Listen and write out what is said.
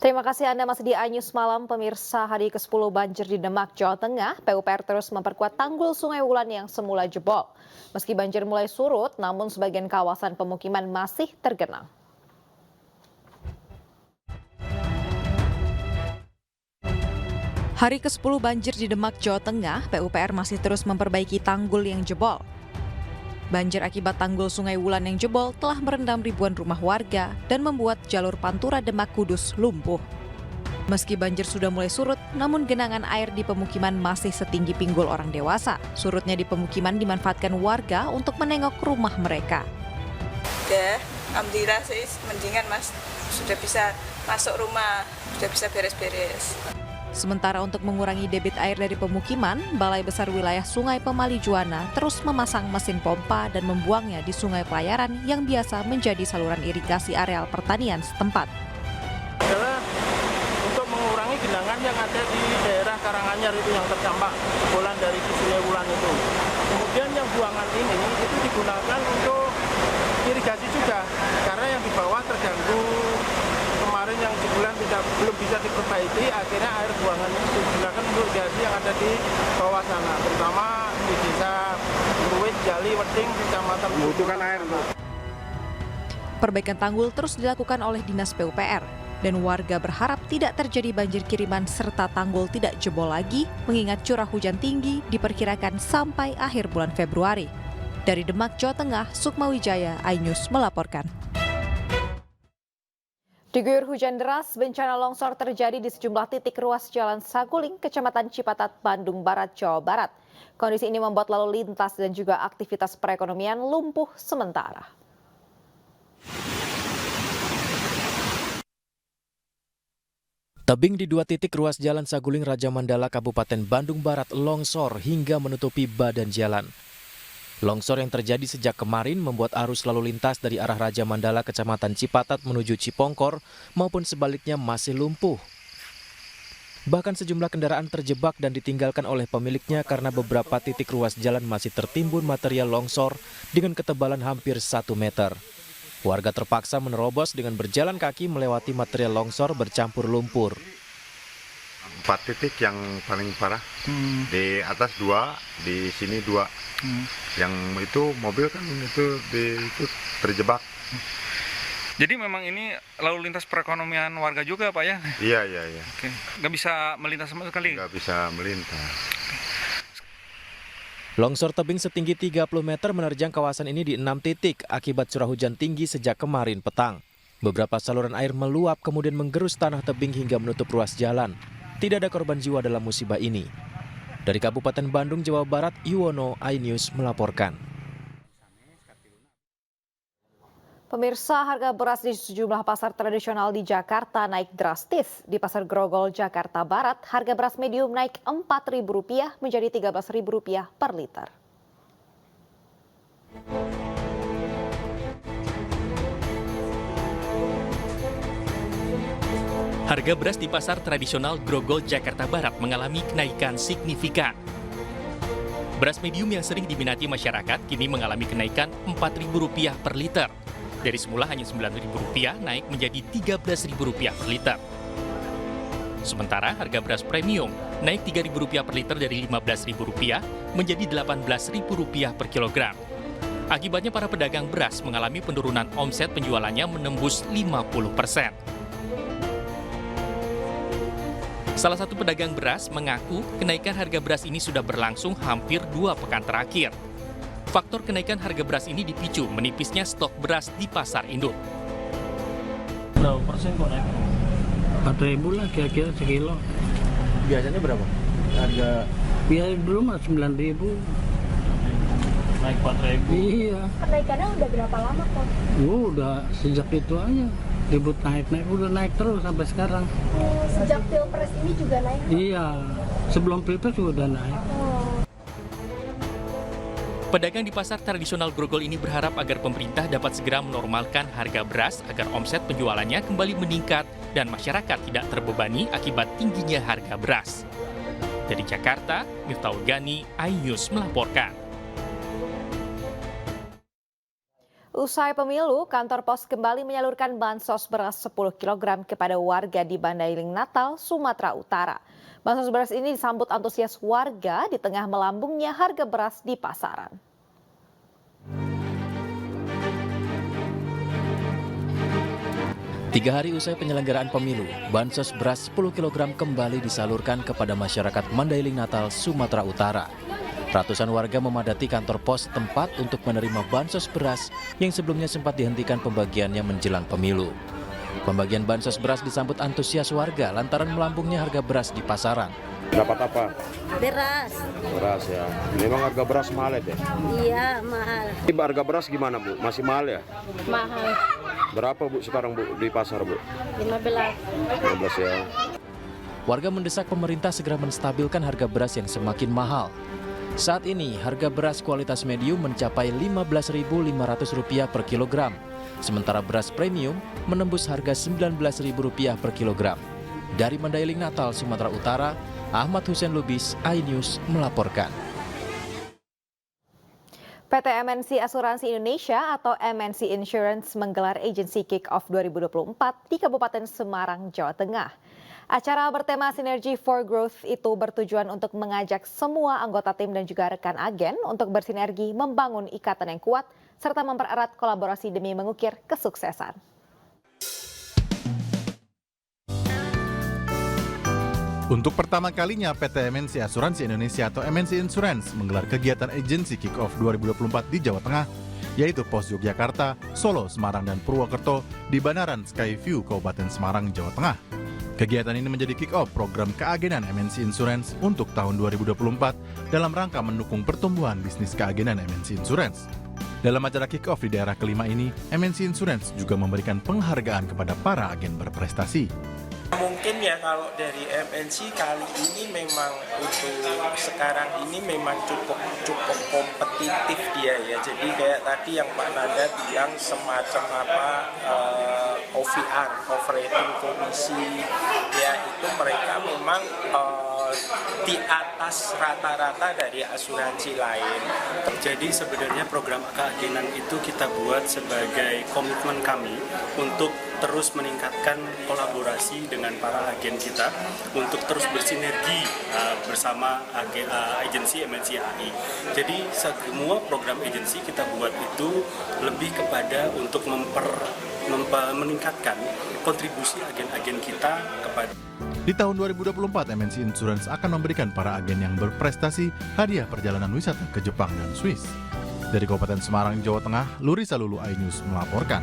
Terima kasih Anda masih di iNews Malam, pemirsa. Hari ke-10 banjir di Demak, Jawa Tengah. PUPR terus memperkuat tanggul Sungai Wulan yang semula jebol. Meski banjir mulai surut, namun sebagian kawasan pemukiman masih tergenang. Hari ke-10 banjir di Demak, Jawa Tengah, PUPR masih terus memperbaiki tanggul yang jebol. Banjir akibat tanggul Sungai Wulan yang jebol telah merendam ribuan rumah warga dan membuat jalur Pantura Demak Kudus lumpuh. Meski banjir sudah mulai surut, namun genangan air di pemukiman masih setinggi pinggul orang dewasa. Surutnya di pemukiman dimanfaatkan warga untuk menengok rumah mereka. Udah, alhamdulillah sih mendingan Mas. Sudah bisa masuk rumah, sudah bisa beres-beres. Sementara untuk mengurangi debit air dari pemukiman, Balai Besar Wilayah Sungai Pemali Juwana terus memasang mesin pompa dan membuangnya di sungai pelayaran yang biasa menjadi saluran irigasi areal pertanian setempat. Adalah untuk mengurangi genangan yang ada di daerah Karanganyar itu yang terdampak jebolan dari Sungai Wulan itu. Kemudian yang buangan ini itu digunakan untuk irigasi juga, karena yang di bawah terganggu. Kemarin yang jebolan belum bisa diperbaiki, akhirnya air buangan itu digunakan untuk irigasi yang ada di bawah sana, terutama di desa Ruwit, Jali, Weding, Kecamatan membutuhkan air. Perbaikan tanggul terus dilakukan oleh Dinas PUPR dan warga berharap tidak terjadi banjir kiriman serta tanggul tidak jebol lagi mengingat curah hujan tinggi diperkirakan sampai akhir bulan Februari. Dari Demak, Jawa Tengah, Sukma Wijaya, iNews melaporkan. Diguyur hujan deras, bencana longsor terjadi di sejumlah titik ruas Jalan Saguling, Kecamatan Cipatat, Bandung Barat, Jawa Barat. Kondisi ini membuat lalu lintas dan juga aktivitas perekonomian lumpuh sementara. Tebing di dua titik ruas Jalan Saguling Raja Mandala, Kabupaten Bandung Barat longsor hingga menutupi badan jalan. Longsor yang terjadi sejak kemarin membuat arus lalu lintas dari arah Raja Mandala Kecamatan Cipatat menuju Cipongkor maupun sebaliknya masih lumpuh. Bahkan sejumlah kendaraan terjebak dan ditinggalkan oleh pemiliknya karena beberapa titik ruas jalan masih tertimbun material longsor dengan ketebalan hampir 1 meter. Warga terpaksa menerobos dengan berjalan kaki melewati material longsor bercampur lumpur. 4 titik yang paling parah, di atas 2, di sini 2. Yang itu mobil kan itu terjebak. Jadi memang ini lalu lintas perekonomian warga juga Pak ya? Iya. Oke. Nggak bisa melintas sama sekali? Nggak bisa melintas. Longsor tebing setinggi 30 meter menerjang kawasan ini di 6 titik akibat curah hujan tinggi sejak kemarin petang. Beberapa saluran air meluap kemudian menggerus tanah tebing hingga menutup ruas jalan. Tidak ada korban jiwa dalam musibah ini. Dari Kabupaten Bandung, Jawa Barat, Yuwono, iNews melaporkan. Pemirsa, harga beras di sejumlah pasar tradisional di Jakarta naik drastis. Di Pasar Grogol, Jakarta Barat, harga beras medium naik Rp4.000 menjadi Rp13.000 per liter. Harga beras di pasar tradisional Grogol, Jakarta Barat mengalami kenaikan signifikan. Beras medium yang sering diminati masyarakat kini mengalami kenaikan Rp4.000 per liter. Dari semula hanya Rp9.000 naik menjadi Rp13.000 per liter. Sementara harga beras premium naik Rp3.000 per liter dari Rp15.000 menjadi Rp18.000 per kilogram. Akibatnya para pedagang beras mengalami penurunan omset penjualannya menembus 50%. Salah satu pedagang beras mengaku kenaikan harga beras ini sudah berlangsung hampir 2 pekan terakhir. Faktor kenaikan harga beras ini dipicu menipisnya stok beras di pasar induk. Berapa persen kok naik? 4.000 lah kira-kira sekilo. Biasanya berapa? Harga Biar dulu mah 9.000. naik 4.000. Iya. Kenaikannya udah berapa lama kok? Udah sejak itu aja. Ribut naik, udah naik terus sampai sekarang. Sejak Pilpres ini juga naik? Iya, sebelum Pilpres juga udah naik. Pedagang di pasar tradisional Grogol ini berharap agar pemerintah dapat segera menormalkan harga beras agar omset penjualannya kembali meningkat dan masyarakat tidak terbebani akibat tingginya harga beras. Dari Jakarta, Miftahul Gani, iNews melaporkan. Usai pemilu, kantor pos kembali menyalurkan bansos beras 10 kg kepada warga di Mandailing Natal, Sumatera Utara. Bansos beras ini disambut antusias warga di tengah melambungnya harga beras di pasaran. Tiga hari usai penyelenggaraan pemilu, bansos beras 10 kg kembali disalurkan kepada masyarakat Mandailing Natal, Sumatera Utara. Ratusan warga memadati kantor pos tempat untuk menerima bansos beras yang sebelumnya sempat dihentikan pembagiannya menjelang pemilu. Pembagian bansos beras disambut antusias warga lantaran melambungnya harga beras di pasaran. Dapat apa? Beras. Beras ya. Memang harga beras mahal ya? Iya, mahal. Ini harga beras gimana Bu? Masih mahal ya? Mahal. Berapa Bu sekarang Bu di pasar Bu? 15. 15 ya. Warga mendesak pemerintah segera menstabilkan harga beras yang semakin mahal. Saat ini harga beras kualitas medium mencapai Rp15.500 per kilogram, sementara beras premium menembus harga Rp19.000 per kilogram. Dari Mandailing Natal, Sumatera Utara, Ahmad Hussein Lubis, iNews melaporkan. PT MNC Asuransi Indonesia atau MNC Insurance menggelar Agency Kick-Off 2024 di Kabupaten Semarang, Jawa Tengah. Acara bertema Synergy for Growth itu bertujuan untuk mengajak semua anggota tim dan juga rekan agen untuk bersinergi membangun ikatan yang kuat serta mempererat kolaborasi demi mengukir kesuksesan. Untuk pertama kalinya PT MNC Asuransi Indonesia atau MNC Insurance menggelar kegiatan Agency Kick-Off 2024 di Jawa Tengah, yaitu Pos Yogyakarta, Solo, Semarang, dan Purwokerto di Bandaran Skyview, Kabupaten Semarang, Jawa Tengah. Kegiatan ini menjadi kick-off program keagenan MNC Insurance untuk tahun 2024 dalam rangka mendukung pertumbuhan bisnis keagenan MNC Insurance. Dalam acara kick-off di daerah kelima ini, MNC Insurance juga memberikan penghargaan kepada para agen berprestasi. Mungkin ya kalau dari MNC kali ini memang untuk sekarang ini memang cukup kompetitif dia ya. Jadi kayak tadi yang Pak Nanda bilang semacam OVR, operating komisi ya, itu mereka memang di atas rata-rata dari asuransi lain. Jadi sebenarnya program keagenan itu kita buat sebagai komitmen kami untuk terus meningkatkan kolaborasi dengan para agen kita untuk terus bersinergi bersama agensi MNC AI. Jadi semua program agensi kita buat itu lebih kepada untuk meningkatkan kontribusi agen-agen kita kepada. Di tahun 2024, MNC Insurance akan memberikan para agen yang berprestasi hadiah perjalanan wisata ke Jepang dan Swiss. Dari Kabupaten Semarang, Jawa Tengah, Luri Salulu, iNews melaporkan.